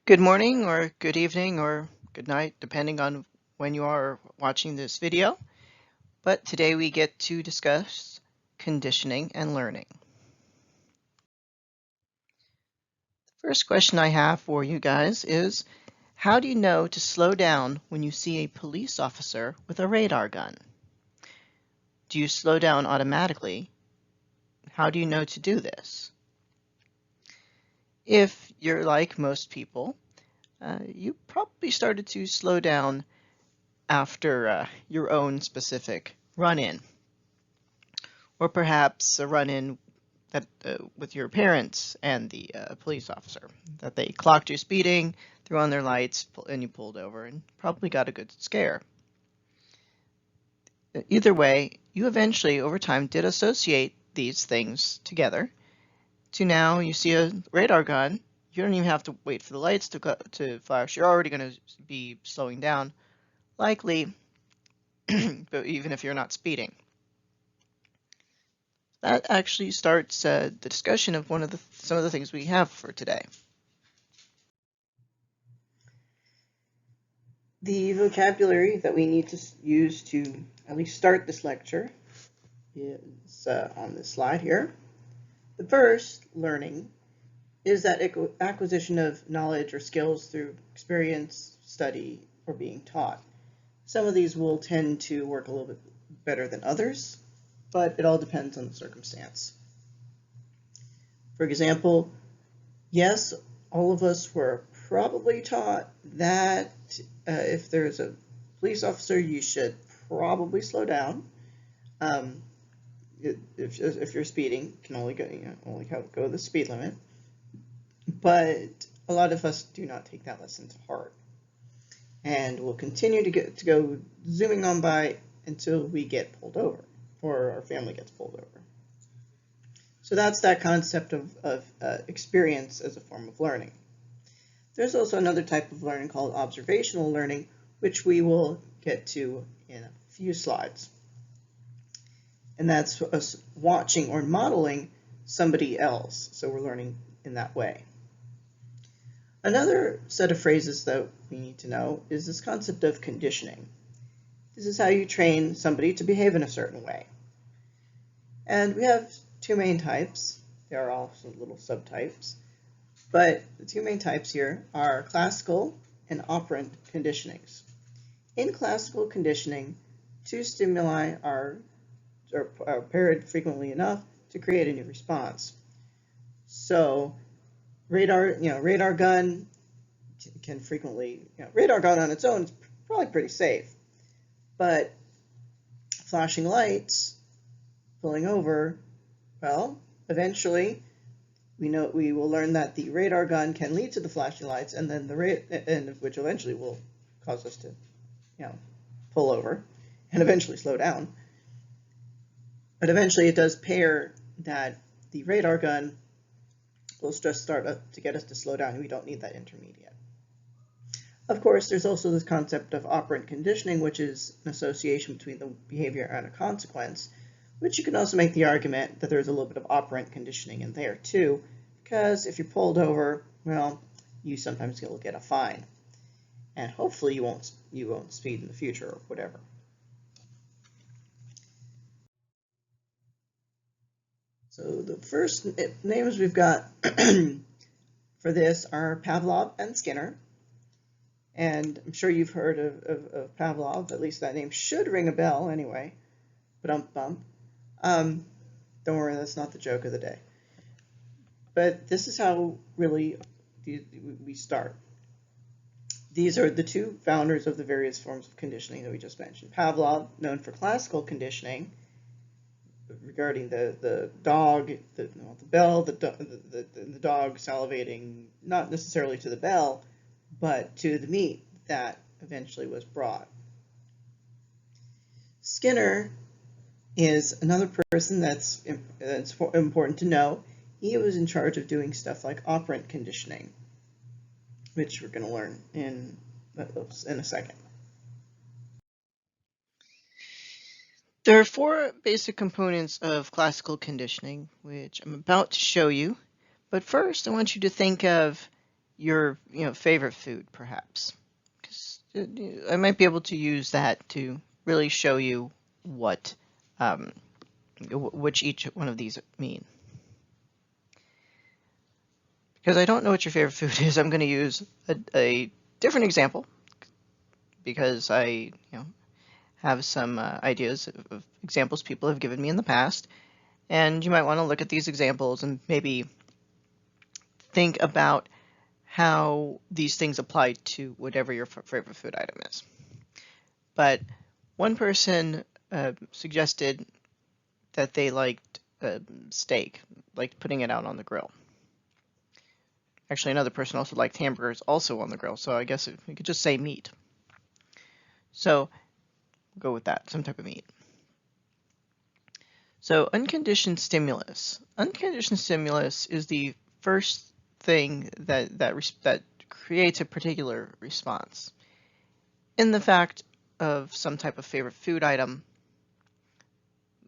Good morning or good evening or good night, depending on when you are watching this video. But today we get to discuss conditioning and learning. The first question I have for you guys is, how do you know to slow down when you see a police officer with a radar gun? Do you slow down automatically? How do you know to do this? If you're like most people, you probably started to slow down after your own specific run-in, or perhaps a run-in that with your parents and the police officer, that they clocked you speeding, threw on their lights, and you pulled over and probably got a good scare. Either way, you eventually, over time, did associate these things together to now you see a radar gun. You don't even have to wait for the lights to flash. You're already going to be slowing down, likely, but even if you're not speeding. That actually starts the discussion of some of the things we have for today. The vocabulary that we need to use to at least start this lecture is on this slide here. The first, learning, is that acquisition of knowledge or skills through experience, study, or being taught. Some of these will tend to work a little bit better than others, but it all depends on the circumstance. For example, yes, all of us were probably taught that if there's a police officer, you should probably slow down. If you're speeding, you can only go the speed limit. But a lot of us do not take that lesson to heart, and we'll continue to go zooming on by until we get pulled over, or our family gets pulled over. So that's that concept of experience as a form of learning. There's also another type of learning called observational learning, which we will get to in a few slides. And that's us watching or modeling somebody else. So we're learning in that way. Another set of phrases that we need to know is this concept of conditioning. This is how you train somebody to behave in a certain way. And we have two main types. There are also little subtypes. But the two main types here are classical and operant conditionings. In classical conditioning, two stimuli are paired frequently enough to create a new response. So radar gun can frequently, radar gun on its own is probably pretty safe, but flashing lights, pulling over, well, eventually we will learn that the radar gun can lead to the flashing lights, and then which eventually will cause us to, pull over and eventually slow down. But eventually it does pair that the radar gun will just start to get us to slow down, and we don't need that intermediate. Of course, there's also this concept of operant conditioning, which is an association between the behavior and a consequence, which you can also make the argument that there's a little bit of operant conditioning in there too, because if you're pulled over, well, you sometimes will get a fine, and hopefully you won't speed in the future or whatever. So the first names we've got for this are Pavlov and Skinner. And I'm sure you've heard of Pavlov, at least that name should ring a bell anyway. Don't worry, that's not the joke of the day. But this is how really we start. These are the two founders of the various forms of conditioning that we just mentioned. Pavlov, known for classical conditioning, regarding the dog, the bell, the dog salivating, not necessarily to the bell, but to the meat that eventually was brought. Skinner is another person that's important to know. He was in charge of doing stuff like operant conditioning, which we're going to learn in a second. There are four basic components of classical conditioning, which I'm about to show you. But first, I want you to think of your favorite food, perhaps. 'Cause I might be able to use that to really show you what which each one of these mean. Because I don't know what your favorite food is, I'm going to use a different example because I have some ideas of examples people have given me in the past, and you might want to look at these examples and maybe think about how these things apply to whatever your favorite food item is. But one person suggested that they liked steak, liked putting it out on the grill. Actually, another person also liked hamburgers also on the grill, so I guess we could just say meat. So we'll go with that, some type of meat. So unconditioned stimulus. Unconditioned stimulus is the first thing that creates a particular response. In the fact of some type of favorite food item,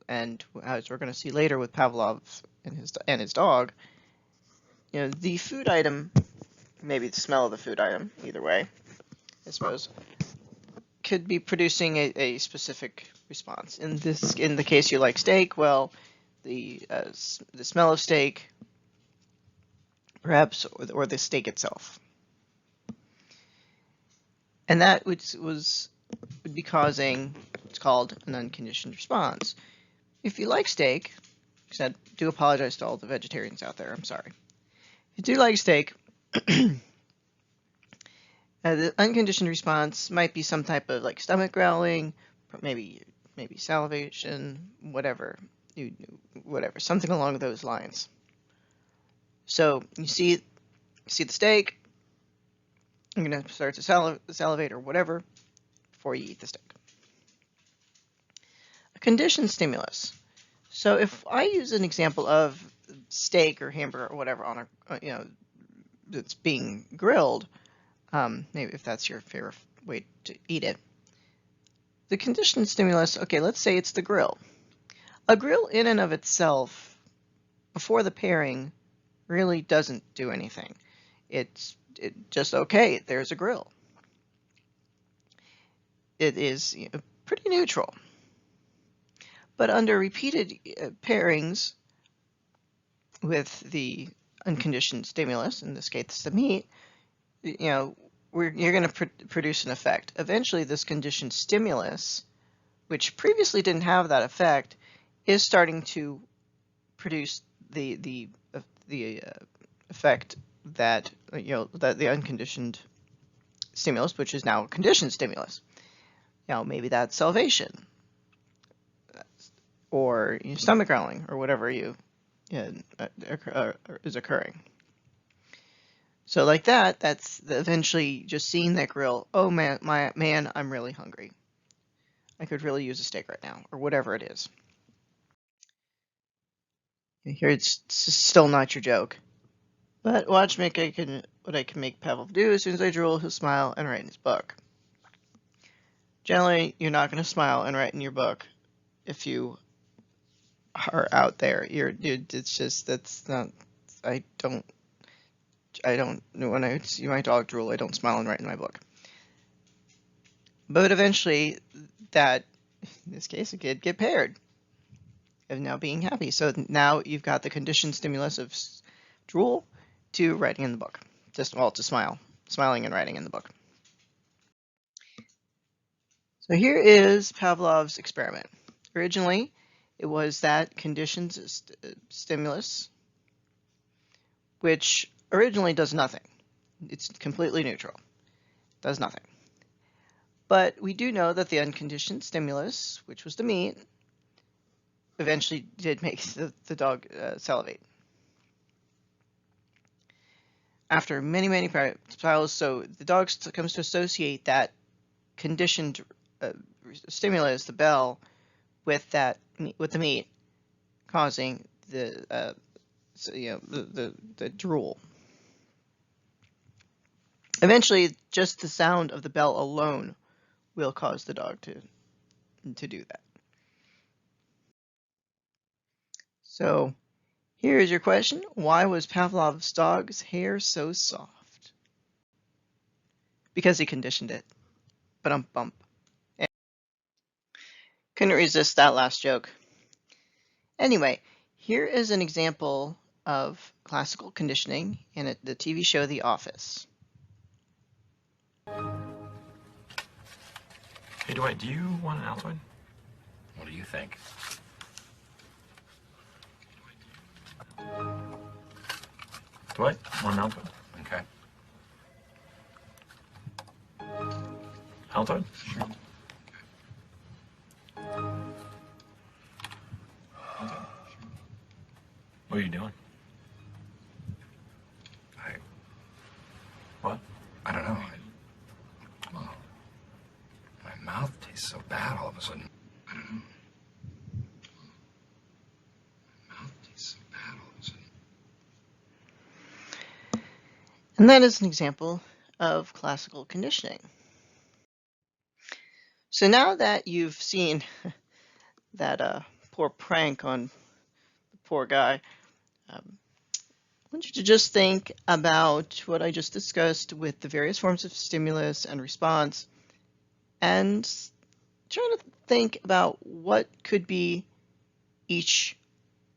and as we're going to see later with Pavlov and his dog, the food item, maybe the smell of the food item, either way, I suppose, could be producing a specific response. In the case you like steak, well, the smell of steak, perhaps, or the steak itself, and that would be causing what's called an unconditioned response. If you like steak, I do apologize to all the vegetarians out there. I'm sorry. If you do like steak, the unconditioned response might be some type of like stomach growling, maybe salivation, whatever, something along those lines. So you see the steak, you're going to start to salivate or whatever before you eat the steak. A conditioned stimulus. So if I use an example of steak or hamburger or whatever on that's being grilled, maybe if that's your favorite way to eat it. The conditioned stimulus, okay, let's say it's the grill. A grill in and of itself, before the pairing, really doesn't do anything. It's just, okay, there's a grill. It is pretty neutral. But under repeated pairings with the unconditioned stimulus, in this case the meat, you're going to produce an effect. Eventually, this conditioned stimulus, which previously didn't have that effect, is starting to produce the effect that that the unconditioned stimulus, which is now a conditioned stimulus. Maybe that's salivation, or stomach growling, or whatever is occurring. So like that's eventually just seeing that grill. Oh man, I'm really hungry. I could really use a steak right now, or whatever it is. Here it's still not your joke. But watch what I can make Pavlov do. As soon as I drool, he'll smile and write in his book. Generally, you're not going to smile and write in your book if you are out there. It's just, that's not, I don't, when I see my dog drool, I don't smile and write in my book. But eventually, in this case, it could get paired of now being happy. So now you've got the conditioned stimulus of drool to writing in the book. To smiling and writing in the book. So here is Pavlov's experiment. Originally, it was that conditioned stimulus, which originally does nothing. It's completely neutral. Does nothing. But we do know that the unconditioned stimulus, which was the meat, eventually did make the dog salivate. After many trials, so the dog comes to associate that conditioned stimulus, the bell, with the meat, causing the drool. Eventually, just the sound of the bell alone will cause the dog to do that. So here is your question. Why was Pavlov's dog's hair so soft? because he conditioned it. Bump. Couldn't resist that last joke. Anyway, here is an example of classical conditioning in the TV show The Office. Hey, Dwight, do you want an Altoid? What do you think? Dwight, want an Altoid? Okay. Altoid? Sure. What are you doing? What? I don't know. Well, my mouth tastes so bad all of a sudden. I don't know. My mouth tastes so bad all of a sudden. And that is an example of classical conditioning. So now that you've seen that poor prank on the poor guy, I want you to just think about what I just discussed with the various forms of stimulus and response, and try to think about what could be each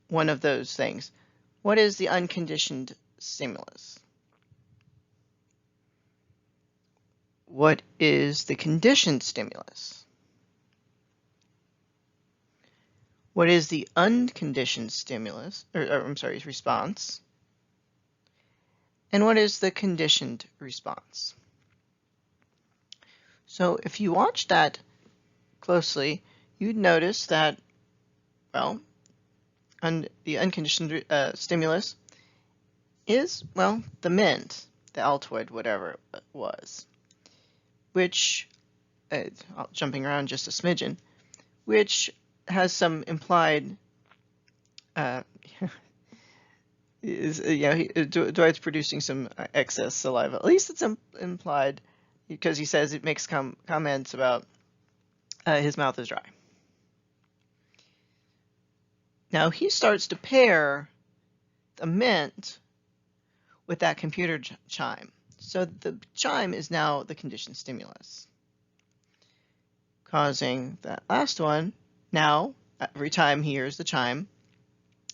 one of those things. What is the unconditioned stimulus? What is the conditioned stimulus? What is the unconditioned stimulus, response? And what is the conditioned response? So if you watch that closely, you'd notice that, well, the unconditioned stimulus is, well, the mint, the Altoid, whatever it was, which, jumping around just a smidgen, which has some implied, Dwight's producing some excess saliva. At least it's implied, because he says it makes comments about his mouth is dry. Now he starts to pair the mint with that computer chime. So the chime is now the conditioned stimulus, causing that last one. Now, every time he hears the chime,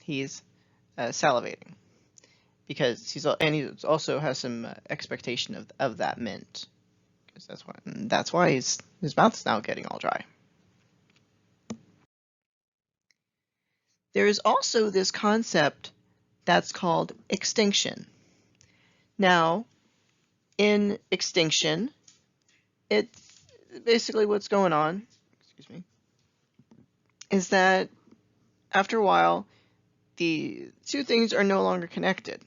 he's salivating, because he also has some expectation of that mint, because that's why his mouth is now getting all dry. There is also this concept that's called extinction. Now, in extinction, it's basically what's going on, is that after a while, the two things are no longer connected.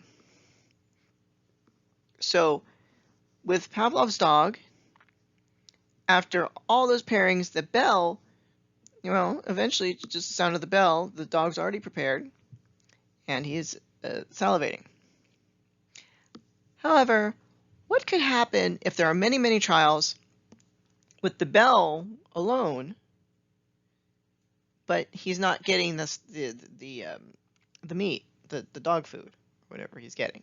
So with Pavlov's dog, after all those pairings, the bell, eventually just the sound of the bell, the dog's already prepared, and he is salivating. However, what could happen if there are many, many trials with the bell alone, but he's not getting the meat, the dog food, whatever he's getting?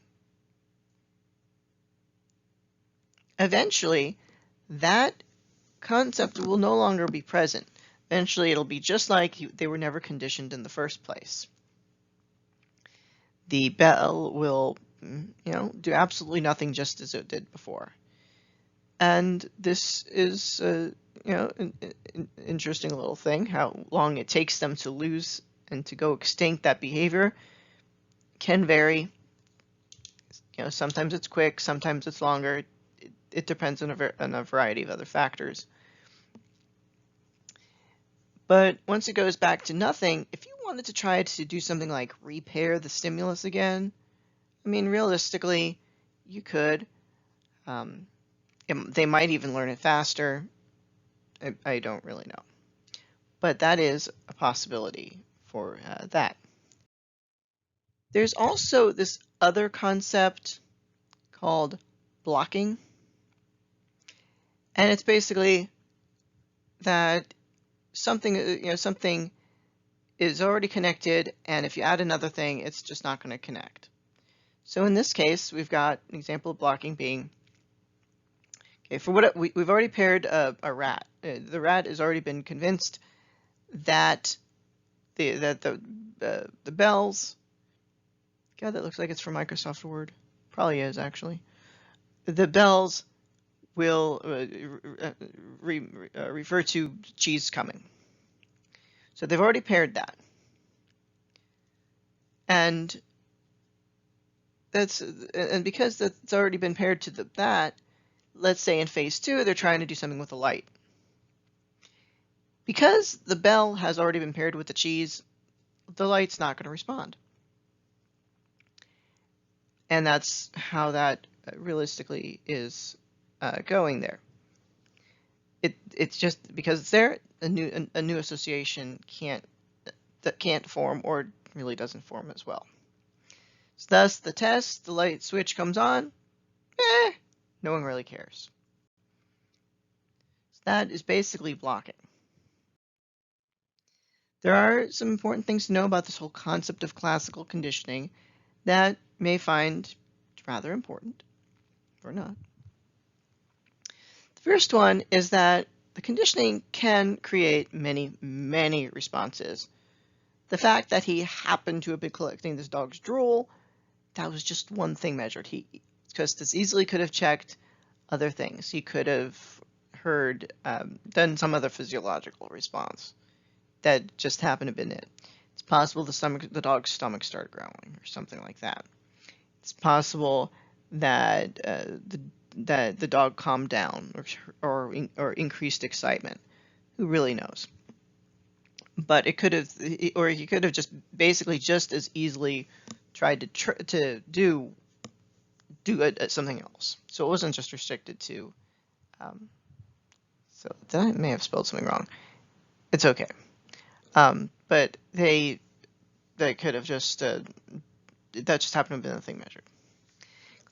Eventually, that concept will no longer be present. Eventually, it'll be just like they were never conditioned in the first place. The bell will, do absolutely nothing, just as it did before. And this is, an interesting little thing. How long it takes them to lose and to go extinct, that behavior can vary. Sometimes it's quick, sometimes it's longer. It depends on a variety of other factors. But once it goes back to nothing, if you wanted to try to do something like repair the stimulus again, realistically, you could. They might even learn it faster. I don't really know. But that is a possibility for that. There's also this other concept called blocking. And it's basically that something is already connected, and if you add another thing, it's just not going to connect. So in this case, we've got an example of blocking being Okay, for what we've already paired a rat. The rat has already been convinced that the bells. God, that looks like it's from Microsoft Word. Probably is actually. The bells will refer to cheese coming. So they've already paired that. And because that's already been paired to that, let's say in phase 2, they're trying to do something with the light. Because the bell has already been paired with the cheese, the light's not going to respond. And that's how that realistically is going there. It's just because it's there, a new association can't form, or really doesn't form as well. So thus the test, the light switch comes on, no one really cares. So that is basically blocking. There are some important things to know about this whole concept of classical conditioning that may find rather important, or not. The first one is that the conditioning can create many, many responses. The fact that he happened to have been collecting this dog's drool, that was just one thing measured. He just as easily could have checked other things. He could have heard, done some other physiological response that just happened to have been it. It's possible the dog's stomach started growling or something like that. It's possible that the dog calmed down or increased excitement. Who really knows? But it could have, or he could have just basically just as easily tried to do something else. So it wasn't just restricted to. So I may have spelled something wrong. It's okay. But they could have just that just happened to have been the thing measured.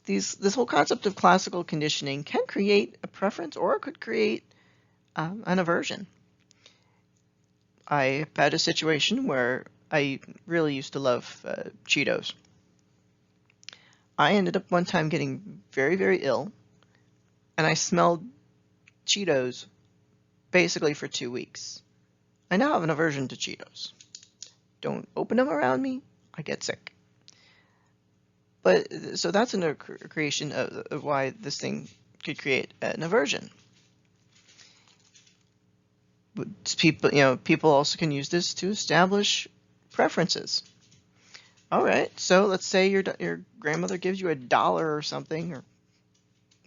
This whole concept of classical conditioning can create a preference, or it could create an aversion. I had a situation where I really used to love Cheetos. I ended up one time getting very, very ill, and I smelled Cheetos basically for 2 weeks. I now have an aversion to Cheetos. Don't open them around me, I get sick. But so that's a creation of why this thing could create an aversion. People also can use this to establish preferences. All right, so let's say your grandmother gives you $1 or something, or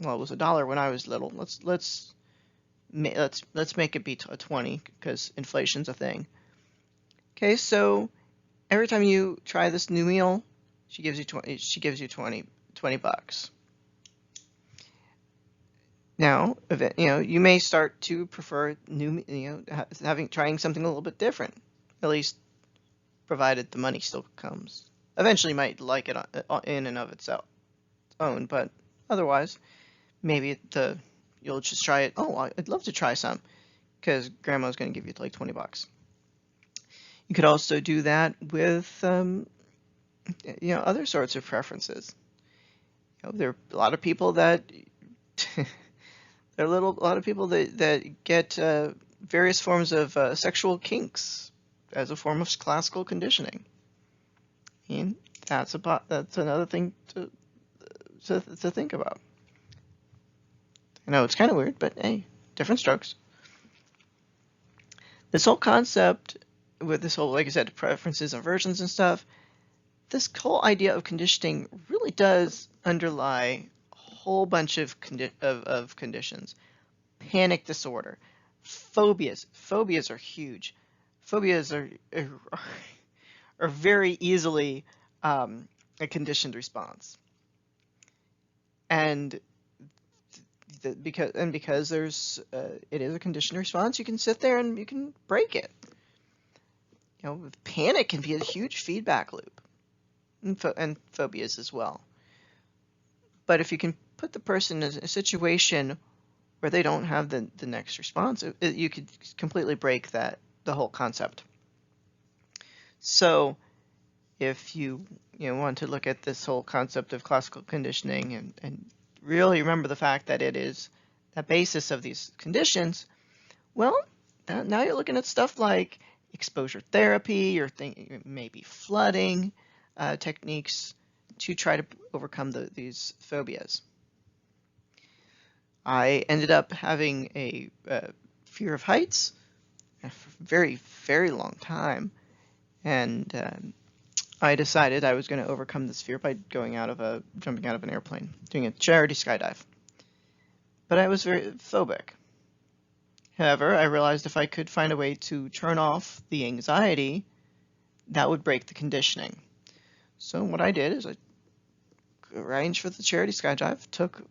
well, it was $1 when I was little. Let's make it be a 20 because inflation's a thing. Okay, so every time you try this new meal, she gives you 20 bucks. Now, you may start to prefer trying something a little bit different, at least provided the money still comes. Eventually, you might like it in and of itself own, but otherwise, maybe you'll just try it. Oh, I'd love to try some, because Grandma's going to give you like 20 bucks. You could also do that with other sorts of preferences. There are a lot of people that get various forms of sexual kinks as a form of classical conditioning. And that's another thing to think about. I know it's kind of weird, but hey, different strokes. This whole concept with this whole, like I said, preferences and aversions and stuff, this whole idea of conditioning really does underlie a whole bunch of conditions. Panic disorder, phobias. Phobias are huge. Phobias are very easily a conditioned response. And because there's it is a conditioned response, you can sit there and you can break it. Panic can be a huge feedback loop, and phobias as well. But if you can put the person in a situation where they don't have the next response, you could completely break the whole concept. So if you want to look at this whole concept of classical conditioning and really remember the fact that it is basis of these conditions, well, now you're looking at stuff like exposure therapy, you're thinking maybe flooding techniques to try to overcome these phobias. I ended up having a fear of heights for a very, very long time, and I decided I was going to overcome this fear by jumping out of an airplane, doing a charity skydive. But I was very phobic. However, I realized if I could find a way to turn off the anxiety, that would break the conditioning. So what I did is I arranged for the charity skydive, took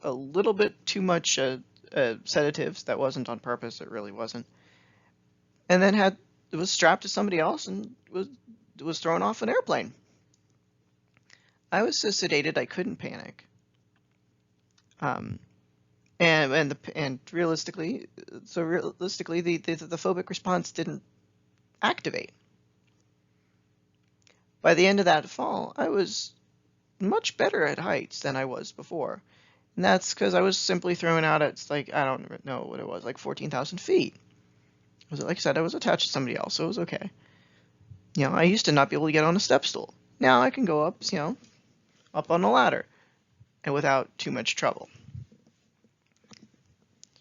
a little bit too much sedatives. That wasn't on purpose, it really wasn't. And then was strapped to somebody else and was thrown off an airplane. I was so sedated I couldn't panic. And realistically, the phobic response didn't activate. By the end of that fall, I was much better at heights than I was before. And that's because I was simply thrown out at, like, I don't know what it was, like 14,000 feet. Like I said, I was attached to somebody else, so it was okay. You know, I used to not be able to get on a step stool. Now I can go up, you know, up on a ladder, and without too much trouble.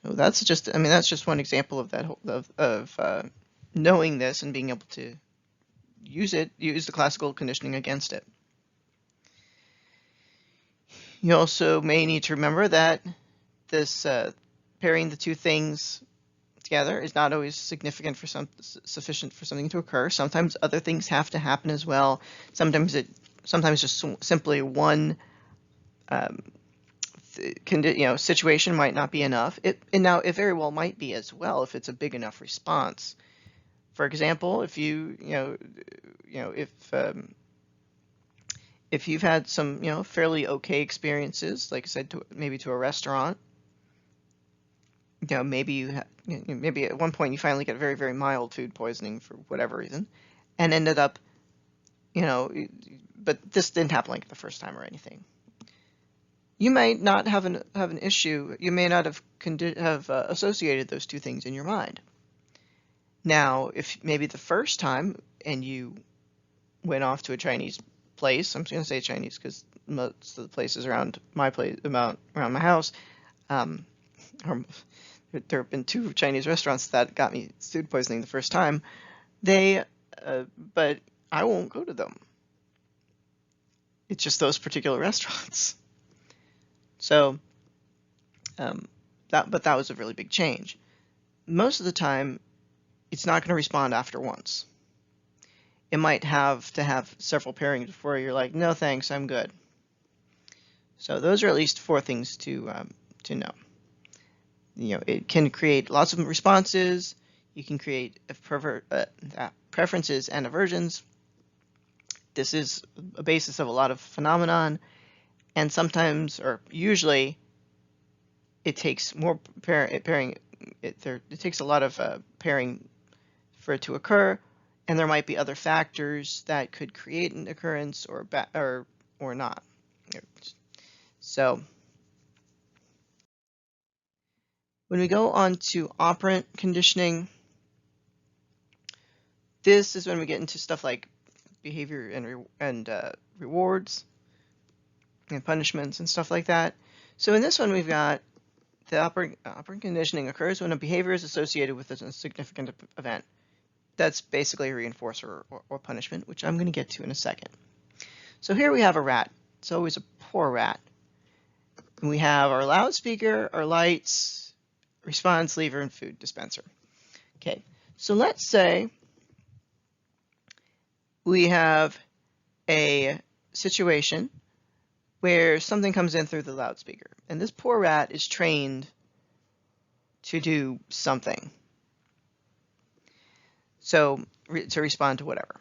So that's just one example of that knowing this and being able to use the classical conditioning against it. You also may need to remember that this pairing the two things together is not always sufficient for something to occur. Sometimes other things have to happen as well. Sometimes just simply one situation might not be enough. It very well might be as well if it's a big enough response. For example, if if you've had some fairly okay experiences, like I said, maybe to a restaurant, maybe maybe at one point you finally get very, very mild food poisoning for whatever reason, and ended up, but this didn't happen like the first time or anything. You might not have an issue. You may not have associated those two things in your mind. Now, if maybe the first time and you went off to a Chinese place, I'm just going to say Chinese because most of the places around my house, there have been 2 Chinese restaurants that got me food poisoning the first time. But I won't go to them. It's just those particular restaurants. So, that was a really big change. Most of the time, it's not going to respond after once. It might have to have several pairings before you're like, no thanks, I'm good. So those are at least 4 things to know. It can create lots of responses. You can create preferences and aversions. This is a basis of a lot of phenomenon, and sometimes, or usually, it takes more pairing. It takes a lot of pairing for it to occur, and there might be other factors that could create an occurrence or not. So when we go on to operant conditioning, this is when we get into stuff like behavior and rewards and punishments and stuff like that. So in this one, we've got the operant conditioning occurs when a behavior is associated with a significant event. That's basically a reinforcer or punishment, which I'm going to get to in a second. So here we have a rat. It's always a poor rat. And we have our loudspeaker, our lights, response lever, and food dispenser. Okay, so let's say we have a situation where something comes in through the loudspeaker, and this poor rat is trained to do something. So to respond to whatever.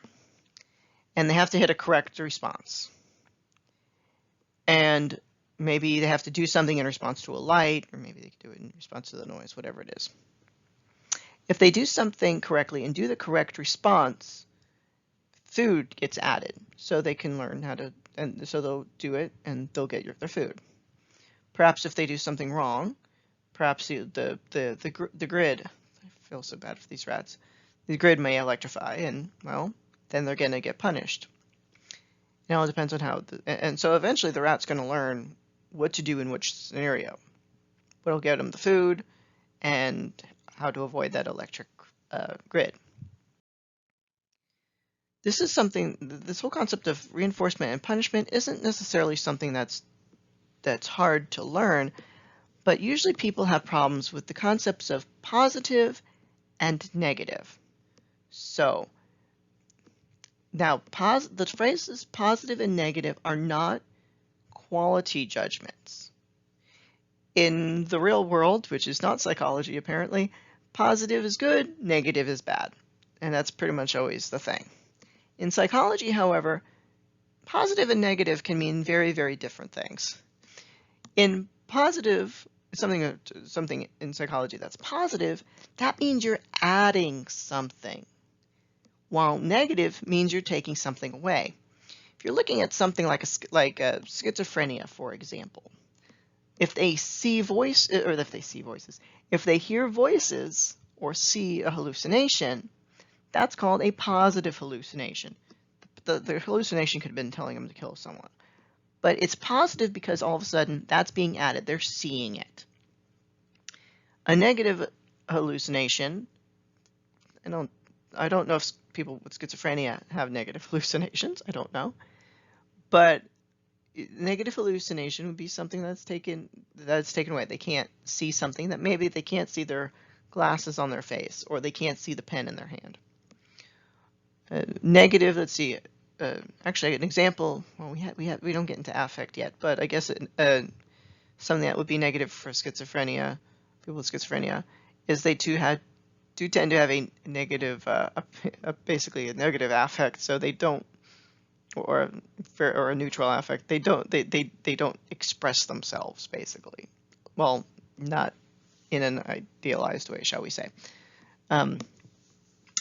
And they have to hit a correct response. And maybe they have to do something in response to a light, or maybe they can do it in response to the noise, whatever it is. If they do something correctly and do the correct response, food gets added. So they can learn how to, and so they'll do it and they'll get their food. Perhaps if they do something wrong, perhaps the grid. I feel so bad for these rats. The grid may electrify, and well, then they're going to get punished. It all depends on how, and so eventually the rat's going to learn what to do in which scenario, what'll get them the food, and how to avoid that electric grid. This is something, this whole concept of reinforcement and punishment isn't necessarily something that's hard to learn, but usually people have problems with the concepts of positive and negative. So now the phrases positive and negative are not quality judgments. In the real world, which is not psychology apparently, positive is good, negative is bad. And that's pretty much always the thing. In psychology, however, positive and negative can mean very, very different things. In positive, something in psychology that's positive, that means you're adding something, while negative means you're taking something away. If you're looking at something like schizophrenia, for example, if they hear voices or see a hallucination, that's called a positive hallucination. The hallucination could have been telling them to kill someone. But it's positive because all of a sudden that's being added. They're seeing it. A negative hallucination, I don't know if people with schizophrenia have negative hallucinations. I don't know. But negative hallucination would be something that's taken away. They can't see something, that maybe they can't see their glasses on their face, or they can't see the pen in their hand. Negative, let's see, actually an example, well, we don't get into affect yet, but I guess something that would be negative for schizophrenia, people with schizophrenia, is they do tend to have a negative, basically a negative affect, so they don't, or a neutral affect, they don't express themselves, basically. Well, not in an idealized way, shall we say.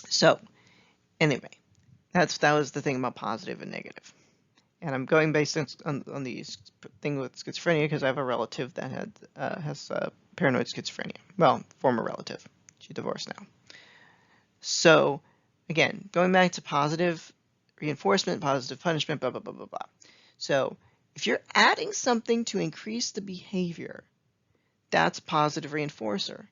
So anyway, that was the thing about positive and negative. And I'm going based on the thing with schizophrenia because I have a relative that has paranoid schizophrenia. Well, former relative. She's divorced now. So again, going back to positive reinforcement, positive punishment, blah, blah, blah, blah, blah. So if you're adding something to increase the behavior, that's a positive reinforcer.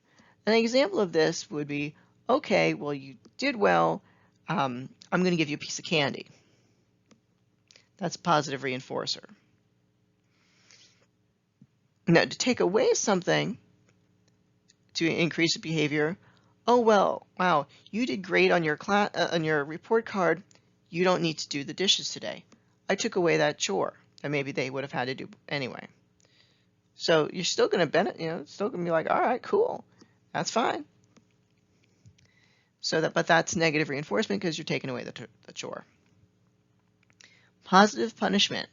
An example of this would be, okay, well, you did well. I'm going to give you a piece of candy. That's a positive reinforcer. Now, to take away something to increase the behavior, oh, well, wow, you did great on your report card. You don't need to do the dishes today. I took away that chore that maybe they would have had to do anyway. So you're still going to benefit, still going to be like, all right, cool, that's fine. But that's negative reinforcement because you're taking away the chore. Positive punishment,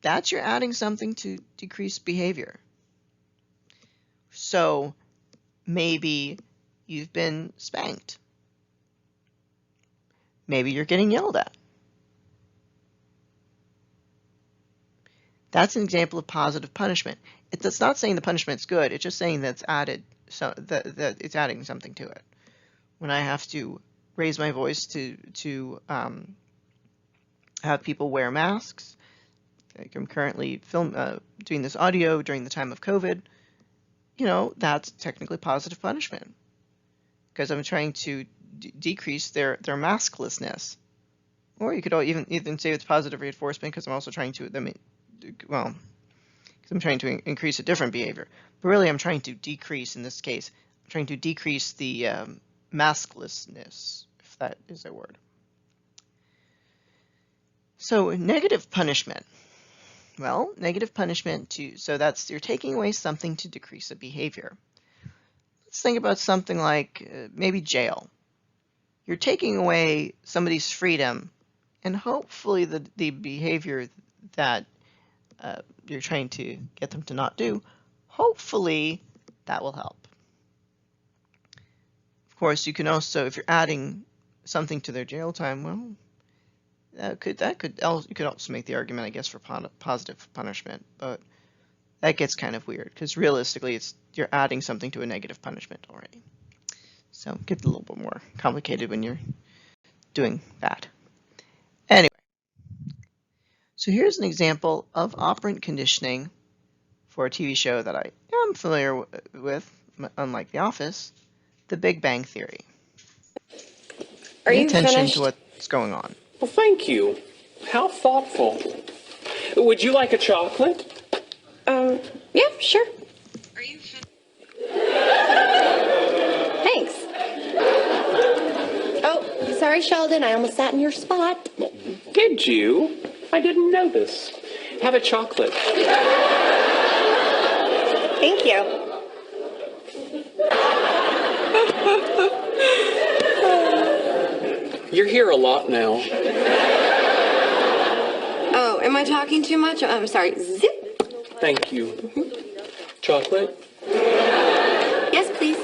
that's you're adding something to decrease behavior. So maybe you've been spanked. Maybe you're getting yelled at. That's an example of positive punishment. It's not saying the punishment's good. It's just saying that it's added, that it's adding something to it. When I have to raise my voice to have people wear masks, like I'm currently doing this audio during the time of COVID, that's technically positive punishment because I'm trying to decrease their masklessness. Or you could even say it's positive reinforcement because I'm also trying to, because I'm trying to increase a different behavior. But really I'm trying to decrease, in this case, I'm trying to decrease the masklessness, if that is a word. So negative punishment. Well, negative punishment so that's you're taking away something to decrease a behavior. Let's think about something like maybe jail. You're taking away somebody's freedom, and hopefully the behavior that you're trying to get them to not do, hopefully that will help. Of course, you can also, if you're adding something to their jail time, well, you could also make the argument, I guess, for positive punishment. But that gets kind of weird because realistically you're adding something to a negative punishment already. So it gets a little bit more complicated when you're doing that. Anyway, so here's an example of operant conditioning for a TV show that I am familiar with, unlike The Office, The Big Bang Theory. Pay attention to what's going on. Well, thank you. How thoughtful. Would you like a chocolate? Yeah, sure. Are you Thanks. Oh, sorry, Sheldon. I almost sat in your spot. Did you? I didn't notice. Have a chocolate. Thank you. You're here a lot now. Oh, am I talking too much? I'm sorry. Zip. Thank you. Chocolate? Yes, please.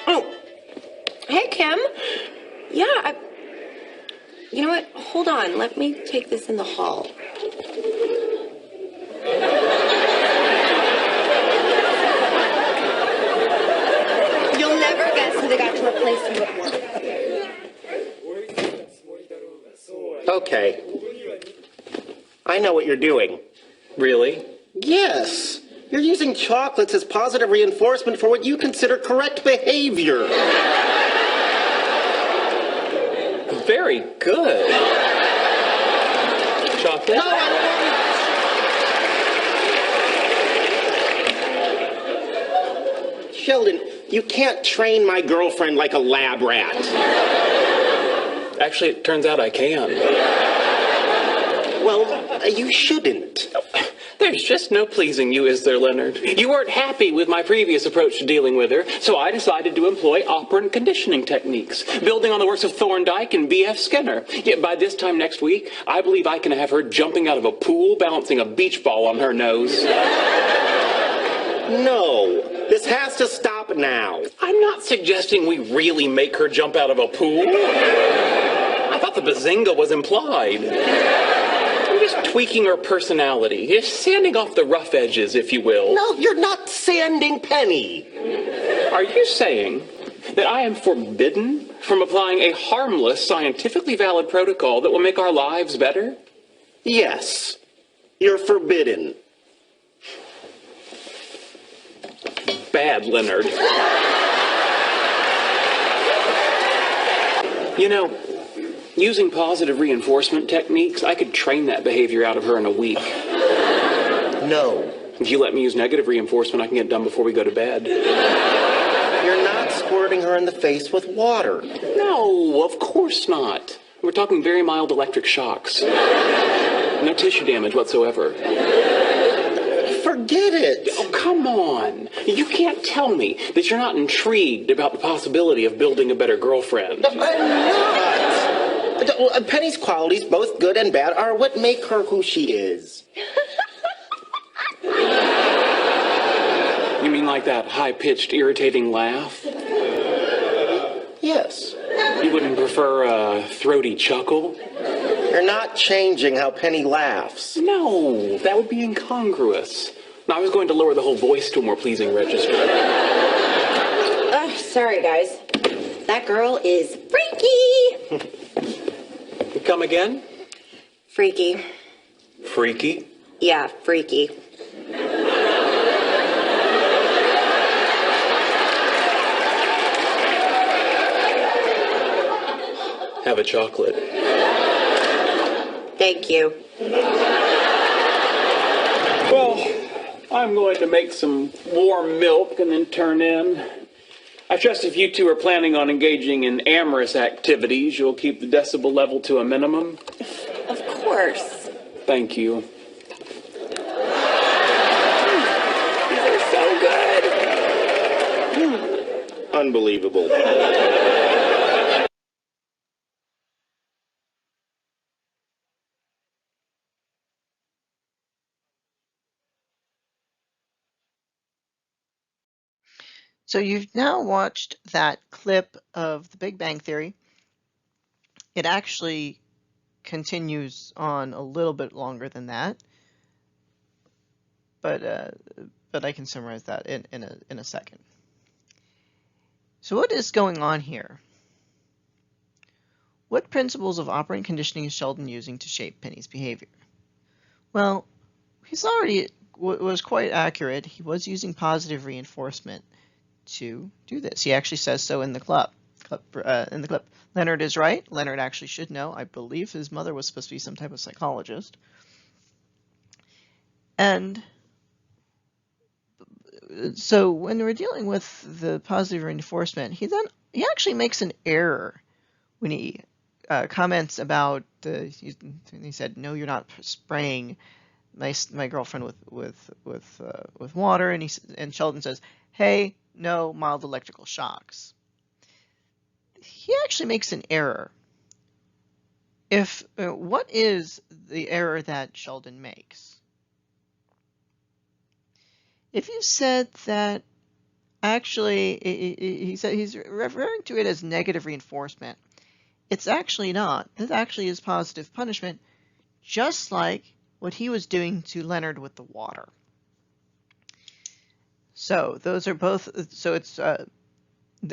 Oh, hey, Kim. Yeah, you know what? Hold on. Let me take this in the hall. You'll never guess who they got to replace you with. Okay. I know what you're doing. Really? Yes. You're using chocolates as positive reinforcement for what you consider correct behavior. Very good. Chocolate? No, Sheldon, you can't train my girlfriend like a lab rat. Actually, it turns out I can. Well, you shouldn't. There's just no pleasing you, is there, Leonard? You weren't happy with my previous approach to dealing with her, so I decided to employ operant conditioning techniques, building on the works of Thorndike and B.F. Skinner. Yet by this time next week, I believe I can have her jumping out of a pool, balancing a beach ball on her nose. No, this has to stop now. I'm not suggesting we really make her jump out of a pool. I thought the bazinga was implied. We're just tweaking her personality, just sanding off the rough edges, if you will. No, you're not sanding Penny. Are you saying that I am forbidden from applying a harmless, scientifically valid protocol that will make our lives better? Yes, you're forbidden. Bad, Leonard. You know, using positive reinforcement techniques, I could train that behavior out of her in a week. No. If you let me use negative reinforcement, I can get done before we go to bed. You're not squirting her in the face with water. No, of course not. We're talking very mild electric shocks. No tissue damage whatsoever. Forget it. Oh, come on. You can't tell me that you're not intrigued about the possibility of building a better girlfriend. I'm not. Penny's qualities, both good and bad, are what make her who she is. You mean like that high-pitched, irritating laugh? Yes. You wouldn't prefer a throaty chuckle? You're not changing how Penny laughs. No, that would be incongruous. I was going to lower the whole voice to a more pleasing register. Sorry, guys. That girl is freaky. Come again? Freaky. Freaky? Yeah, freaky. Have a chocolate. Thank you. Well, I'm going to make some warm milk and then turn in. I trust if you two are planning on engaging in amorous activities, you'll keep the decibel level to a minimum. Of course. Thank you. These are so good. Unbelievable. So you've now watched that clip of The Big Bang Theory. It actually continues on a little bit longer than that, but I can summarize that in a second. So what is going on here? What principles of operant conditioning is Sheldon using to shape Penny's behavior? Well, he's already was quite accurate. He was using positive reinforcement to do this. He actually says so in the clip. Leonard is right. Leonard actually should know. I believe his mother was supposed to be some type of psychologist. And so when we're dealing with the positive reinforcement, he actually makes an error when he comments about he said, "No, you're not spraying my girlfriend with water," and Sheldon says, "Hey, no, mild electrical shocks." He actually makes an error. What is the error that Sheldon makes? If you said that actually he said he's referring to it as negative reinforcement, it's actually not. This actually is positive punishment, just like what he was doing to Leonard with the water. So those are both. So it's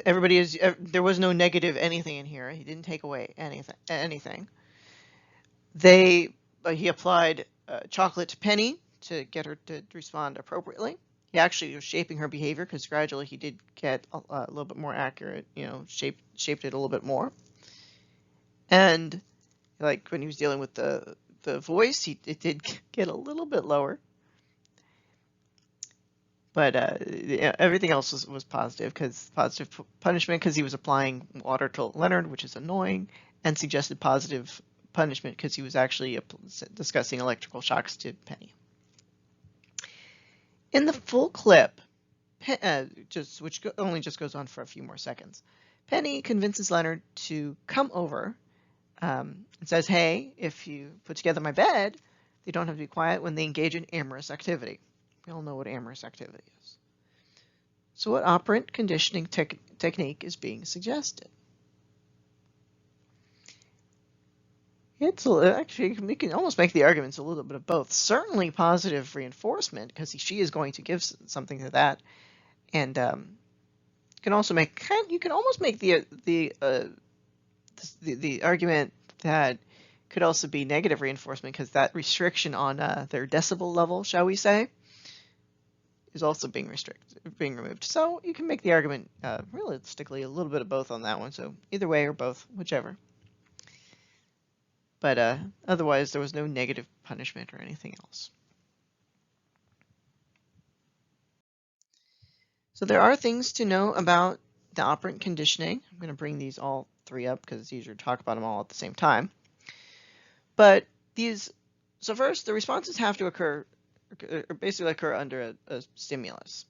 everybody is. There was no negative anything in here. He didn't take away anything. He applied chocolate to Penny to get her to respond appropriately. He actually was shaping her behavior because gradually he did get a little bit more accurate. Shaped it a little bit more. And like when he was dealing with the voice, it did get a little bit lower. But everything else was positive punishment because he was applying water to Leonard, which is annoying, and suggested positive punishment because he was actually discussing electrical shocks to Penny. In the full clip, which only just goes on for a few more seconds, Penny convinces Leonard to come over and says, "Hey, if you put together my bed, they don't have to be quiet when they engage in amorous activity." We all know what amorous activity is. So what operant conditioning technique is being suggested? Actually, we can almost make the arguments a little bit of both. Certainly positive reinforcement, because she is going to give something to that, and you can almost make the argument that could also be negative reinforcement, because that restriction on their decibel level, shall we say, is also being removed. So you can make the argument realistically a little bit of both on that one. So either way or both, whichever. But otherwise, there was no negative punishment or anything else. So there are things to know about the operant conditioning. I'm going to bring these all three up because it's easier to talk about them all at the same time. But so first, the responses have to basically occur under a stimulus.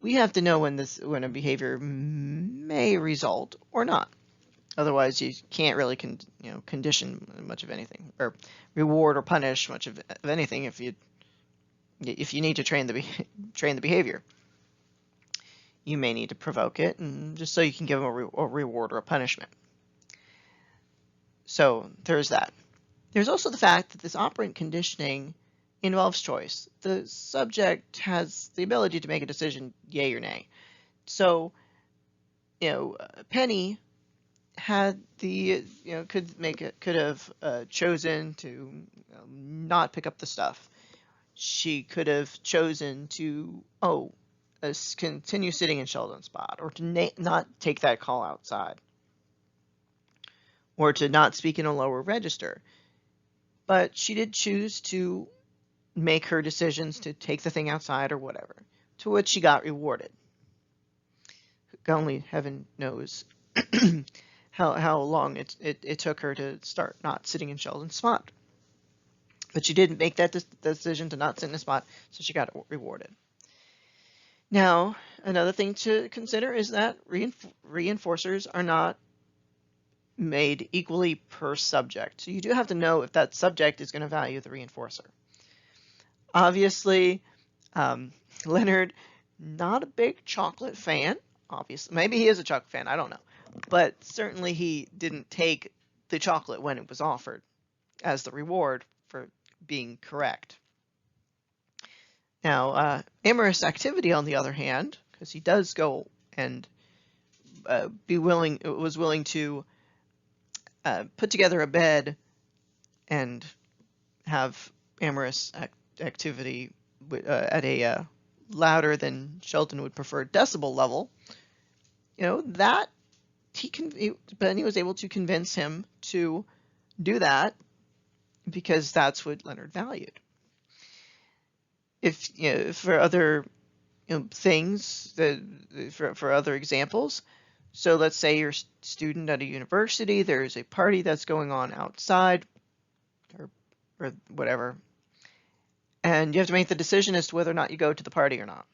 We have to know when a behavior may result or not. Otherwise, you can't really condition much of anything, or reward or punish much of anything if you need to train the behavior. You may need to provoke it, and just so you can give them a reward or a punishment. So there's that. There's also the fact that this operant conditioning involves choice. The subject has the ability to make a decision, yay or nay. So, Penny had could have chosen to not pick up the stuff. She could have chosen to continue sitting in Sheldon's spot, or to not take that call outside, or to not speak in a lower register. But she did choose to make her decisions to take the thing outside or whatever, to which she got rewarded. Only heaven knows how long it took her to start not sitting in Sheldon's spot. But she did make that decision to not sit in the spot, so she got rewarded. Now, another thing to consider is that reinforcers are not made equally per subject. So you do have to know if that subject is going to value the reinforcer. Obviously, Leonard, not a big chocolate fan. Obviously, maybe he is a chocolate fan, I don't know. But certainly he didn't take the chocolate when it was offered. as the reward for being correct. Now, amorous activity, on the other hand, because he does go and was willing to put together a bed and have amorous activity at a louder than Sheldon would prefer decibel level, that Benny was able to convince him to do that because that's what Leonard valued. If for other things, for other examples, so let's say you're a student at a university, there's a party that's going on outside or whatever, and you have to make the decision as to whether or not you go to the party or not.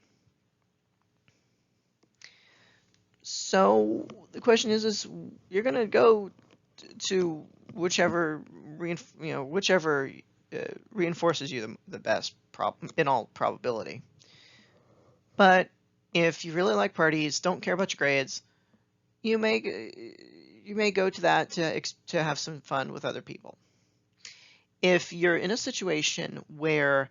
So the question is you're going to go to whichever reinforces you the best in all probability. But if you really like parties, don't care about your grades, you may go to that to have some fun with other people. If you're in a situation where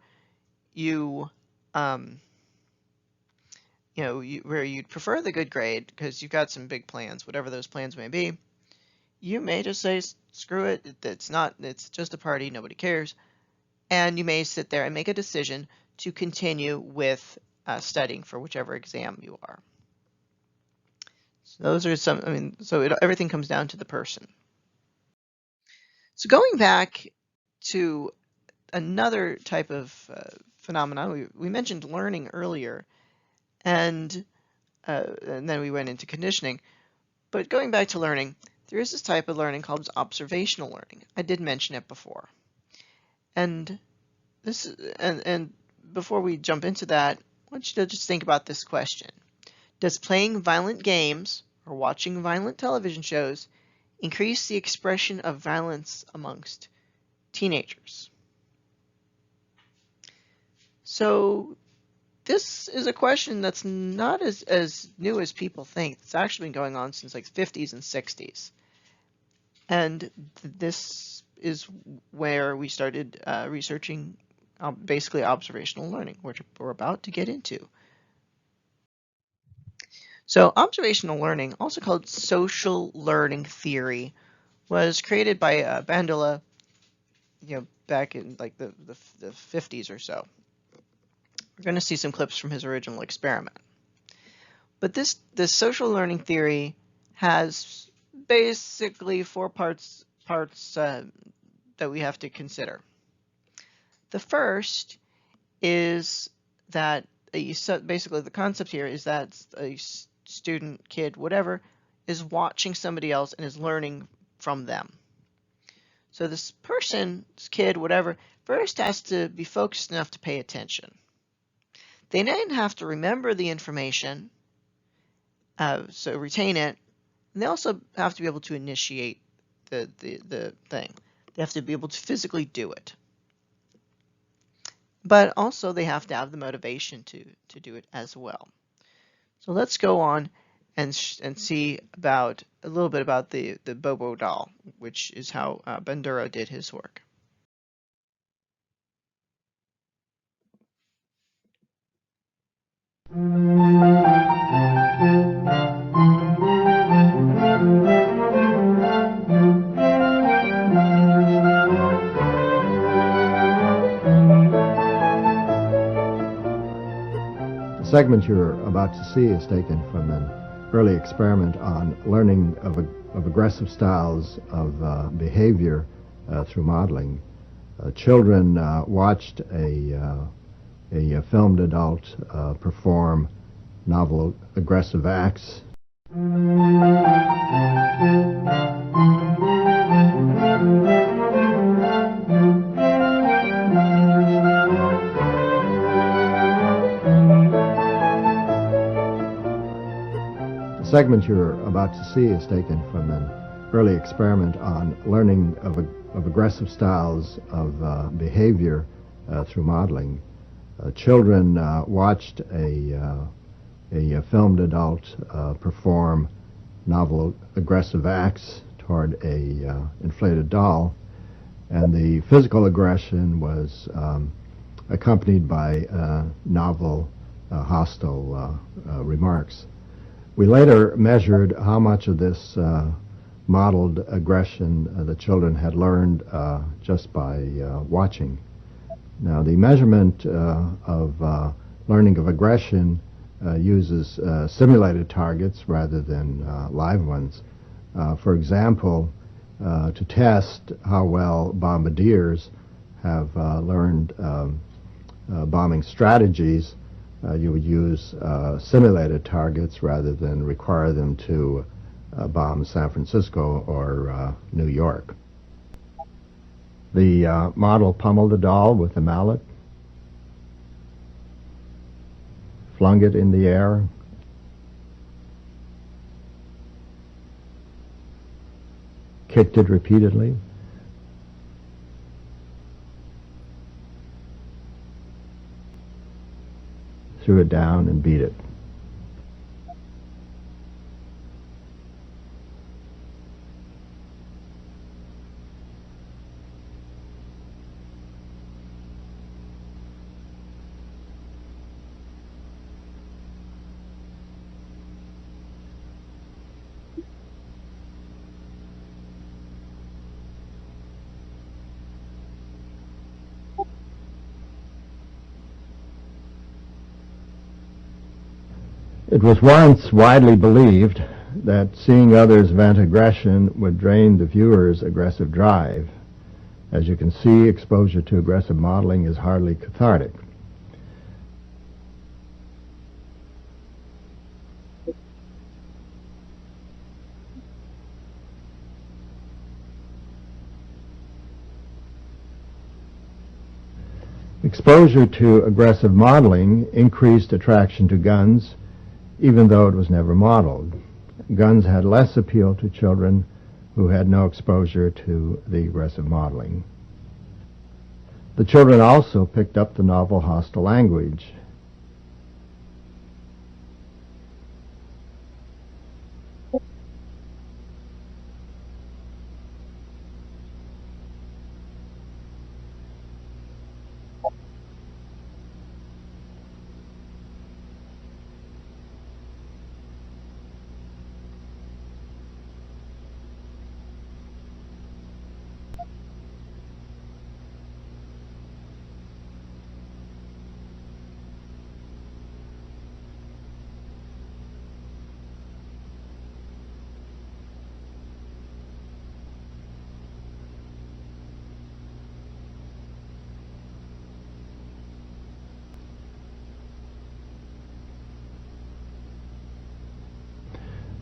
where you'd prefer the good grade because you've got some big plans, whatever those plans may be, you may just say, screw it, it's just a party, nobody cares, and you may sit there and make a decision to continue with studying for whichever exam you are. So those are everything comes down to the person. So going back to another type of phenomenon, we mentioned learning earlier, and then we went into conditioning. But going back to learning, there is this type of learning called observational learning. I did mention it before. And before we jump into that, I want you to just think about this question. Does playing violent games or watching violent television shows increase the expression of violence amongst teenagers? So this is a question that's not as new as people think. It's actually been going on since like 50s and 60s. And this is where we started researching basically observational learning, which we're about to get into. So observational learning, also called social learning theory, was created by Bandura, back in like the 50s or so. We're going to see some clips from his original experiment. But this social learning theory has basically four parts that we have to consider. The first is that basically the concept here is that a student, kid, whatever, is watching somebody else and is learning from them. So this person, this kid, whatever, first has to be focused enough to pay attention. They then have to remember the information, so retain it, and they also have to be able to initiate the thing. They have to be able to physically do it. But also they have to have the motivation to do it as well. So let's go on and see a little bit about the Bobo doll, which is how Bandura did his work. The segment you're about to see is taken from an early experiment on learning of aggressive styles of behavior through modeling. Children watched a filmed adult perform novel aggressive acts. The segment you're about to see is taken from an early experiment on learning of aggressive styles of behavior through modeling. Children watched a filmed adult perform novel aggressive acts toward a inflated doll, and the physical aggression was accompanied by novel, hostile remarks. We later measured how much of this modeled aggression the children had learned just by watching. Now, the measurement of learning of aggression uses simulated targets rather than live ones. For example, to test how well bombardiers have learned bombing strategies, you would use simulated targets rather than require them to bomb San Francisco or New York. The model pummeled the doll with a mallet, flung it in the air, kicked it repeatedly, threw it down and beat it. It was once widely believed that seeing others vent aggression would drain the viewer's aggressive drive. As you can see, exposure to aggressive modeling is hardly cathartic. Exposure to aggressive modeling increased attraction to guns, even though it was never modeled. Guns had less appeal to children who had no exposure to the aggressive modeling. The children also picked up the novel hostile language.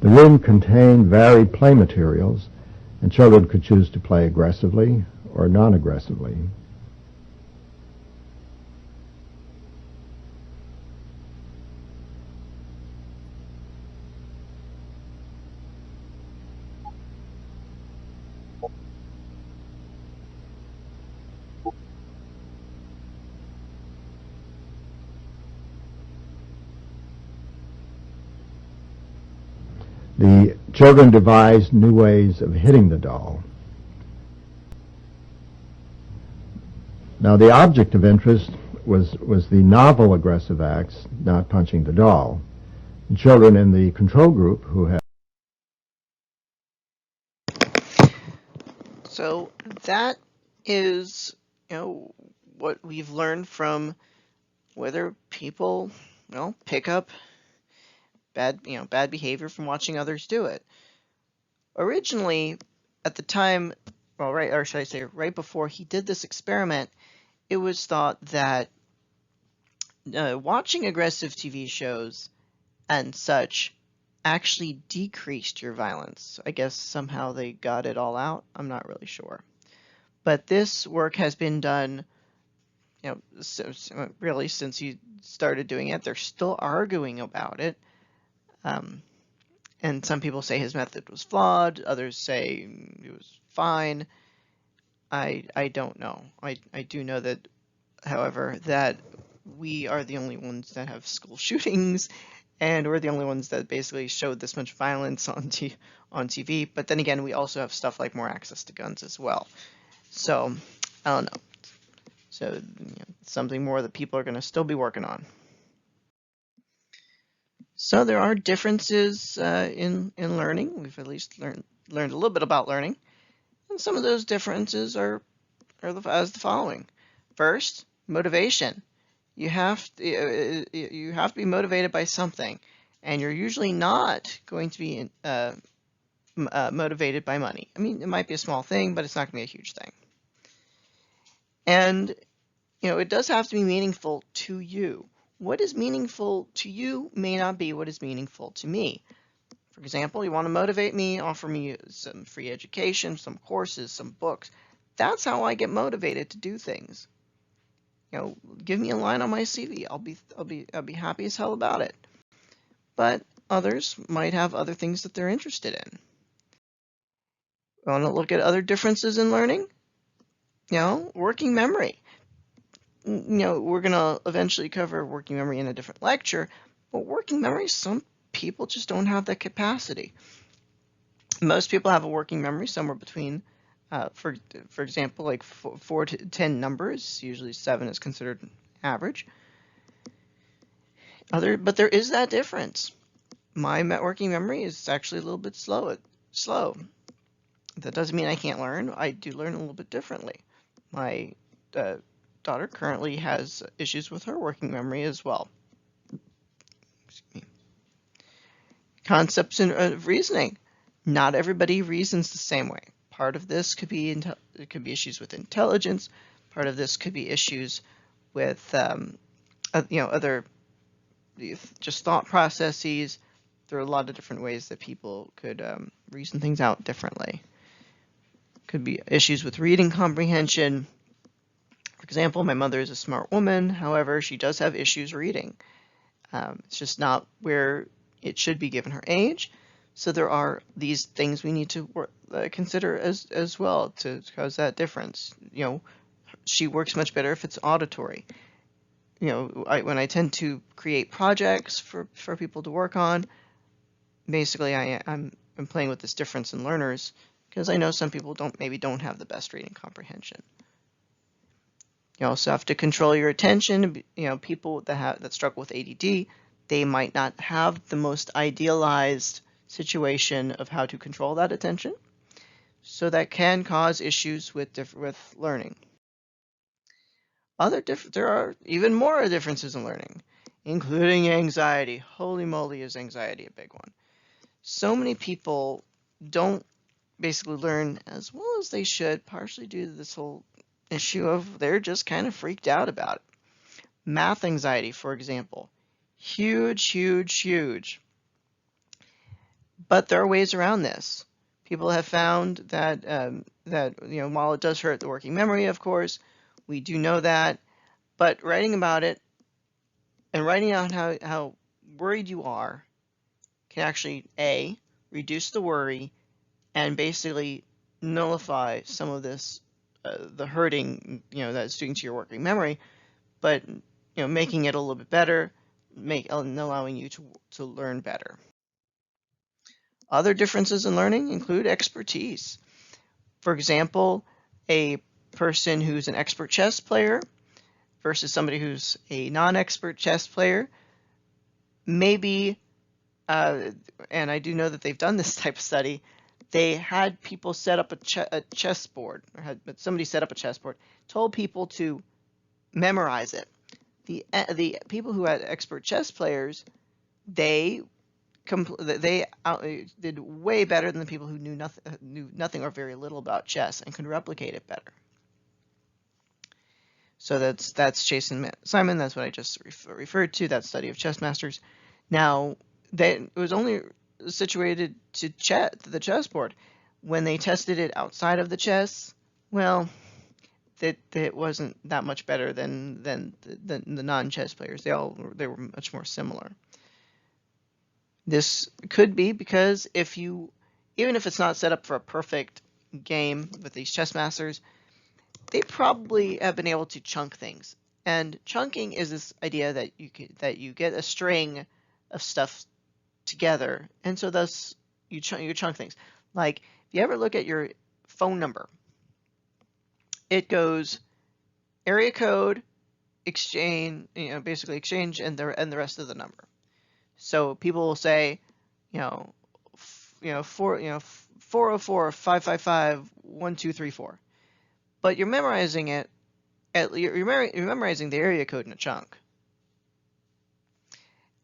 The room contained varied play materials, and children could choose to play aggressively or non-aggressively. The children devised new ways of hitting the doll. Now, the object of interest was the novel aggressive acts, not punching the doll. The children in the control group who had. So that is, what we've learned from whether people, pick up bad behavior from watching others do it. Originally, at the time, right before he did this experiment, it was thought that watching aggressive TV shows and such actually decreased your violence. I guess somehow they got it all out. I'm not really sure. But this work has been done, really since he started doing it. They're still arguing about it. And some people say his method was flawed. Others say it was fine. I don't know. I do know that, however, that we are the only ones that have school shootings, and we're the only ones that basically showed this much violence on TV. But then again, we also have stuff like more access to guns as well. So I don't know. So something more that people are going to still be working on. So there are differences in learning. We've at least learned a little bit about learning, and some of those differences are as the following. First, motivation. You have to be motivated by something, and you're usually not going to be motivated by money. I mean, it might be a small thing, but it's not going to be a huge thing. And it does have to be meaningful to you. What is meaningful to you may not be what is meaningful to me. For example, you want to motivate me, offer me some free education, some courses, some books. That's how I get motivated to do things. Give me a line on my CV. I'll be happy as hell about it. But others might have other things that they're interested in. Want to look at other differences in learning? Working memory. We're going to eventually cover working memory in a different lecture, but working memory, some people just don't have that capacity. Most people have a working memory somewhere between, for example, like 4 to 10 numbers. Usually 7 is considered average. But there is that difference. My working memory is actually a little bit slow. That doesn't mean I can't learn. I do learn a little bit differently. My daughter currently has issues with her working memory as well. Concepts of reasoning. Not everybody reasons the same way. Part of this could be issues with intelligence. Part of this could be issues with other just thought processes. There are a lot of different ways that people could reason things out differently. Could be issues with reading comprehension. For example, my mother is a smart woman. However, she does have issues reading. It's just not where it should be given her age. So there are these things we need to consider as well to cause that difference. She works much better if it's auditory. When I tend to create projects for people to work on, basically I'm playing with this difference in learners because I know some people don't have the best reading comprehension. You also have to control your attention. People that struggle with ADD, they might not have the most idealized situation of how to control that attention. So that can cause issues with learning. There are even more differences in learning, including anxiety. Holy moly, is anxiety a big one. So many people don't basically learn as well as they should, partially due to this whole issue of they're just kind of freaked out about it. Math anxiety, for example. Huge. But there are ways around this. People have found that while it does hurt the working memory, of course, we do know that, but writing about it and writing out how worried you are can actually reduce the worry and basically nullify some of this the hurting that it's doing to your working memory, but making it a little bit better, allowing you to learn better. Other differences in learning include expertise. For example, a person who's an expert chess player versus somebody who's a non-expert chess player, maybe, and I do know that they've done this type of study, they had people set up a chessboard, but somebody set up a chessboard, told people to memorize it. The people who had expert chess players, they did way better than the people who knew nothing or very little about chess and could replicate it better. So that's Jason Simon. That's what I just referred to. That study of chess masters. Now, it was only situated to the chessboard. When they tested it outside of the chess, well, it wasn't that much better than the non-chess players. They were much more similar. This could be because even if it's not set up for a perfect game with these chess masters, they probably have been able to chunk things. And chunking is this idea that you get a string of stuff together, and so thus you chunk things. Like if you ever look at your phone number, it goes area code, exchange, basically exchange, and the rest of the number. So people will say, 404 555 1234, but you're memorizing it. You're memorizing the area code in a chunk,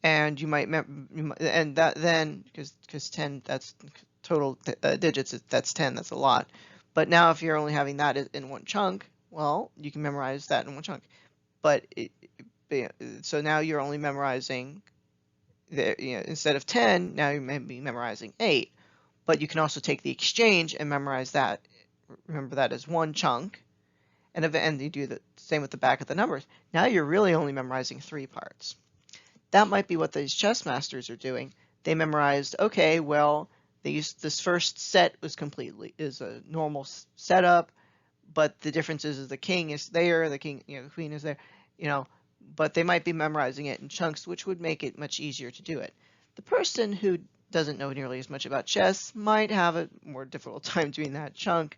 and you might and that then because 10, that's total digits, that's 10, that's a lot. But now if you're only having that in one chunk, well, you can memorize that in one chunk. But so now you're only memorizing instead of 10, now you may be memorizing 8. But you can also take the exchange and memorize that. Remember that as one chunk, and you do the same with the back of the numbers. Now you're really only memorizing 3 parts. That might be what these chess masters are doing. They memorized, okay, well, this first set is a normal setup, but the difference is the king is there, the queen is there, but they might be memorizing it in chunks, which would make it much easier to do it. The person who doesn't know nearly as much about chess might have a more difficult time doing that chunk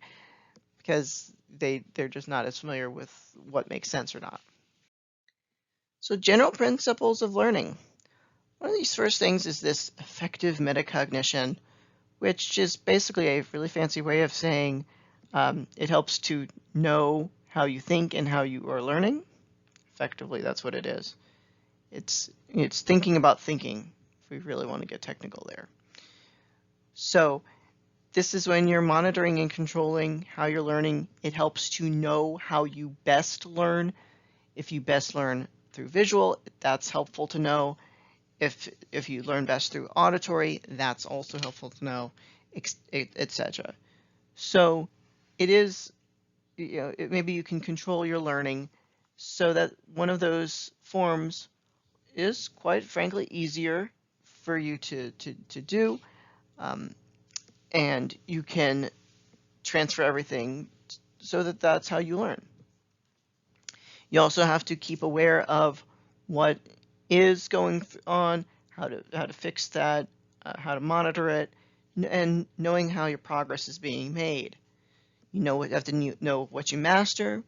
because they're just not as familiar with what makes sense or not. So general principles of learning. One of these first things is this effective metacognition, which is basically a really fancy way of saying it helps to know how you think and how you are learning. Effectively, that's what it is. It's thinking about thinking, if we really want to get technical there. So this is when you're monitoring and controlling how you're learning. It helps to know how you best learn. If you best learn through visual, that's helpful to know. If you learn best through auditory, that's also helpful to know, etc. So it is, maybe you can control your learning so that one of those forms is, quite frankly, easier for you to do, and you can transfer everything so that that's how you learn. You also have to keep aware of what is going on, how to fix that, how to monitor it, and knowing how your progress is being made. You have to know what you master,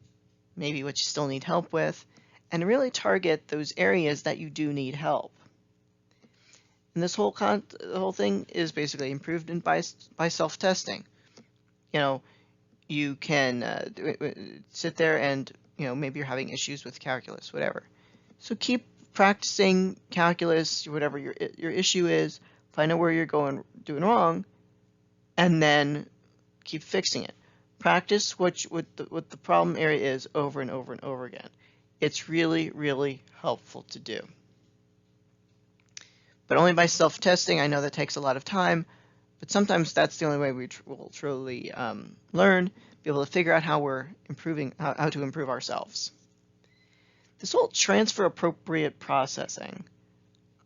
maybe what you still need help with, and really target those areas that you do need help. And this the whole thing is basically improved by self-testing. You can sit there and maybe you're having issues with calculus, whatever. So keep practicing calculus, whatever your issue is. Find out where you're doing wrong, and then keep fixing it. Practice what the problem area is over and over and over again. It's really, really helpful to do. But only by self-testing. I know that takes a lot of time, but sometimes that's the only way we will truly learn, be able to figure out how we're improving, how to improve ourselves. This whole transfer appropriate processing.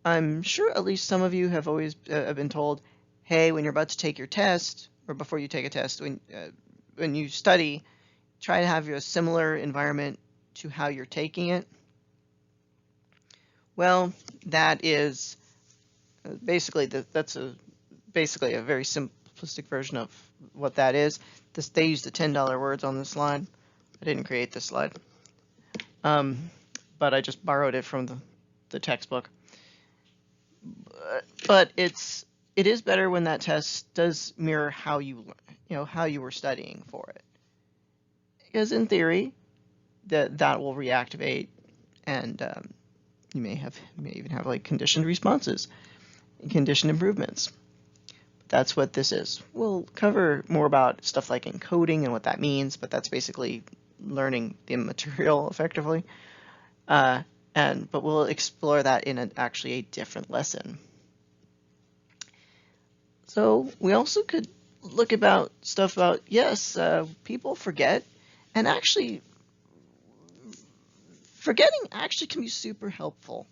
I'm sure at least some of you have always been told, hey, when you're about to take your test, or before you take a test, when you study, try to have a similar environment to how you're taking it. Well, that is basically that's basically a very simplistic version of what that is. They used the $10 words on this slide. I didn't create this slide, but I just borrowed it from the textbook. But it is better when that test does mirror how you were studying for it, because in theory that will reactivate, and you may even have like conditioned responses and conditioned improvements. That's what this is. We'll cover more about stuff like encoding and what that means, but that's basically learning the material effectively. But we'll explore that in actually a different lesson. So we also could look about stuff about, yes, people forget, and actually forgetting actually can be super helpful.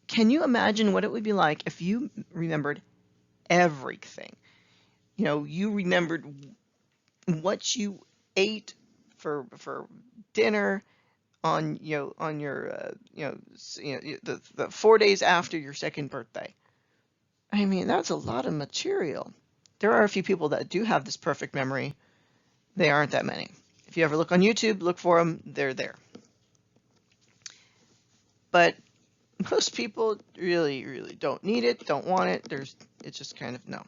Can you imagine what it would be like if you remembered everything? You remembered what you ate for dinner on your the 4 days after your second birthday. I mean, that's a lot of material. There are a few people that do have this perfect memory. They aren't that many. If you ever look on YouTube, look for them, they're there. But most people really don't need it, don't want it. It's just kind of no.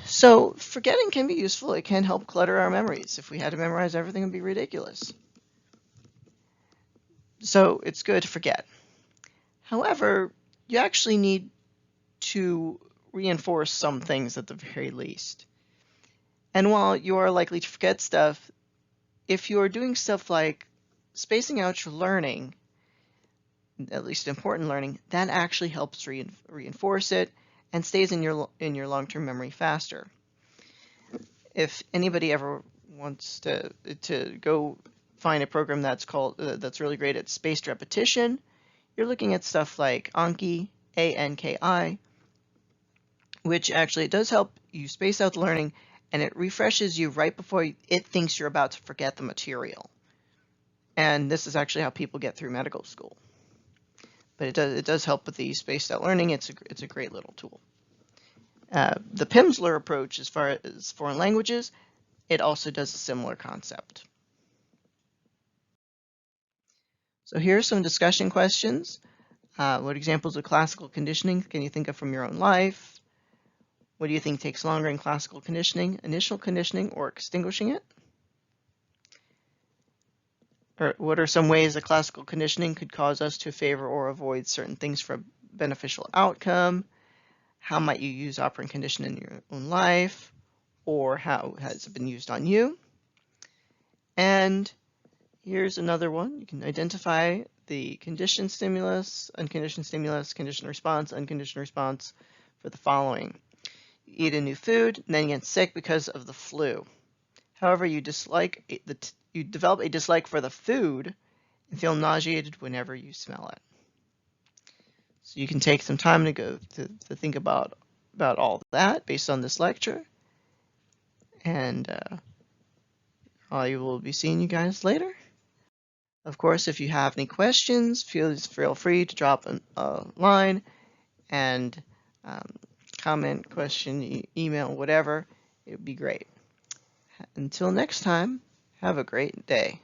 So forgetting can be useful. It can help clutter our memories. If we had to memorize everything, it would be ridiculous. So it's good to forget. However, you actually need to reinforce some things at the very least. And while you are likely to forget stuff, if you're doing stuff like spacing out your learning, at least important learning, that actually helps reinforce it and stays in your long-term memory faster. If anybody ever wants to go find a program that's that's really great at spaced repetition, you're looking at stuff like Anki, ANKI, which actually does help you space out the learning, and it refreshes you right before it thinks you're about to forget the material. And this is actually how people get through medical school. But it does help with the spaced out learning. It's a great little tool. The Pimsleur approach, as far as foreign languages, it also does a similar concept. So here are some discussion questions. What examples of classical conditioning can you think of from your own life? What do you think takes longer in classical conditioning, initial conditioning or extinguishing it? Or what are some ways that classical conditioning could cause us to favor or avoid certain things for a beneficial outcome? How might you use operant condition in your own life? Or how has it been used on you? And here's another one. You can identify the conditioned stimulus, unconditioned stimulus, conditioned response, unconditioned response for the following. You eat a new food, and then you get sick because of the flu. However, you develop a dislike for the food and feel nauseated whenever you smell it. So you can take some time to go to think about all that based on this lecture. And I will be seeing you guys later. Of course, if you have any questions, feel free to drop a line and comment, question, email, whatever. It would be great. Until next time, have a great day.